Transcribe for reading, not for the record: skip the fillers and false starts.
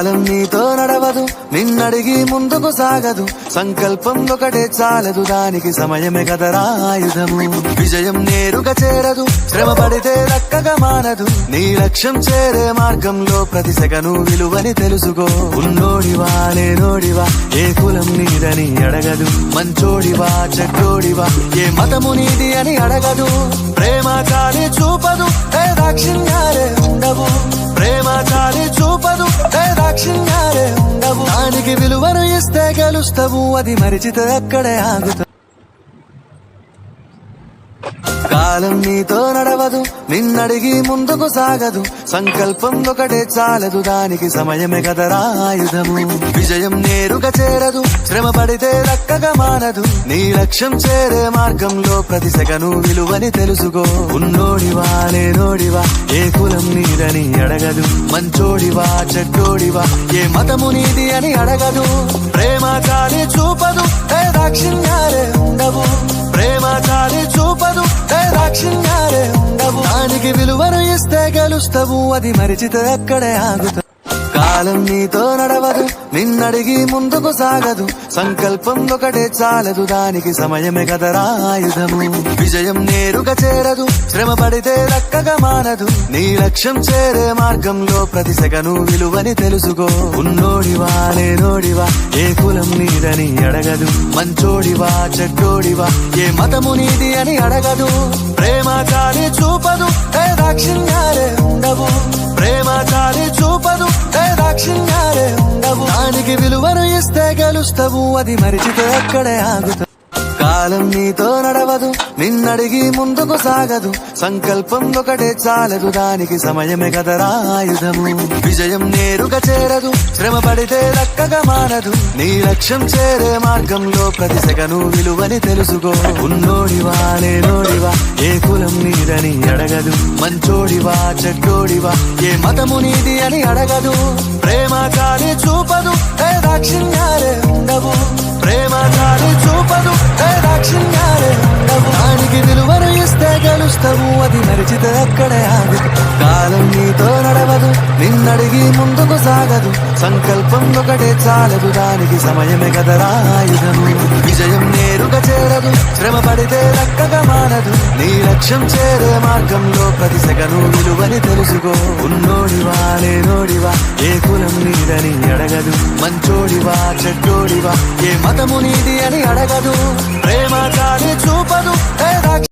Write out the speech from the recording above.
కాలం నీతో నడవదు, నిన్నడిగి ముందుకు సాగదు. సంకల్పం ఒకటే చాలదు, దానికి సమయమే కదరా ఆయుధము. విజయం నేరుగా చేరదు, శ్రమ పడితే దక్కగా మానదు. నీ లక్ష్యం చేరే మార్గంలో ప్రతి సెకను విలువని తెలుసుకో. ఉన్నోడివా లేనోడివా, ఏ కులం నీదని అడగదు. మంచోడివా చెడ్డోడివా, ఏ మతము నీది అని అడగదు. ప్రేమ చాలి చూపదు, ఏ దాక్షిణ్యాలే ఉండవు. ప్రేమ చాలి చూపదు, ఏ దాక్షిణ్యాలే ఉండవు. దానికి విలువను ఇస్తే గెలుస్తావు, అది మరిచితే అక్కడే ఆగుతావు. కాలం నీతో నడవదు, నిన్నడిగి ముందుకు సాగదు. సంకల్పం ఒకటే చాలదు, దానికి సమయమే కదరా ఆయుధము. విజయం నేరుగా చేరదు, శ్రమ పడితే దక్కగా మానదు. నీ లక్ష్యం చేరే మార్గంలో ప్రతి సెకను విలువని తెలుసుకో. ఉన్నోడివా లేనోడివా, ఏ కులం నీదని అడగదు. మంచోడివా చెడ్డోడివా, ఏ మతము నీది అని అడగదు. ప్రేమ చాలి చూపదు, ఏ దాక్షిణ్యాలే ఉండవు. ప్రేమ చాలి చూపదు, ఏ దాక్షిణ్యాలే ఉండవు. దానికి విలువను ఇస్తే గెలుస్తావు, అది మరిచితే అక్కడే ఆగుతావు. కాలం నీతో నడవదు, నిన్నడిగి ముందుకు సాగదు. సంకల్పం ఒకటే చాలదు, దానికి సమయమే కదరా ఆయుధము. విజయం నేరుగా చేరదు, శ్రమ పడితే దక్కగా మానదు. నీ లక్ష్యం చేరే మార్గంలో ప్రతి సెకను విలువని తెలుసుకో. ఉన్నోడివా లేనోడివా, ఏ కులం నీదని అడగదు. మంచోడివా చెడ్డోడివా, ఏ మతము నీది అని అడగదు. ప్రేమ చాలి చూపదు, ఏ దాక్షిణ్యాలే ఉండవు. ప్రేమ చాలి చూపదు, ఏ దాక్షిణ్యాలే ఉండవు. దానికి విలువను ఇస్తే గెలుస్తావు, అది మరిచితే అక్కడే ఆగుతావు. కాలం నీతో నడవదు, నిన్నడిగి ముందుకు సాగదు. సంకల్పం ఒకటే చాలదు, దానికి సమయమే కదరా ఆయుధము. విజయం నేరుగా చేరదు, శ్రమ పడితే దక్కగా మానదు. నీ లక్ష్యం చేరే మార్గంలో ప్రతి సెకను విలువని తెలుసుకో. ఉన్నోడివా లేనోడివా, ఏ కులం నీదని అడగదు. మంచోడివా చెడ్డోడివా, ఏ మతము నీది అని అడగదు. ప్రేమ చాలి చూపదు, ఏ దాక్షిణ్యాలే ఉండవు. ప్రేమ చాలి చూపదు, ఏ దాక్షిణ్యాలే ఉండవు. దానికి విలువను ఇస్తే గెలుస్తావు, అది మరిచితే అక్కడే ఆగుతావు. కాలం నీతో నడవదు, నిన్నడిగి ముందుకు సాగదు. సంకల్పం ఒకటే చాలదు, దానికి సమయమే కదరా ఆయుధము. విజయం నేరుగా చేరదు, శ్రమ పడితే దక్కగా మానదు. నీ లక్ష్యం చేరే మార్గంలో ప్రతి సెకను విలువని తెలుసుకో. ఉన్నోడివా లేనోడివా, ఏ కులం నీదని అడగదు. మంచోడివా చెడ్డోడివా, ఏ మతము నీది అని అడగదు. ప్రేమ చాలి చూపదు, ఏ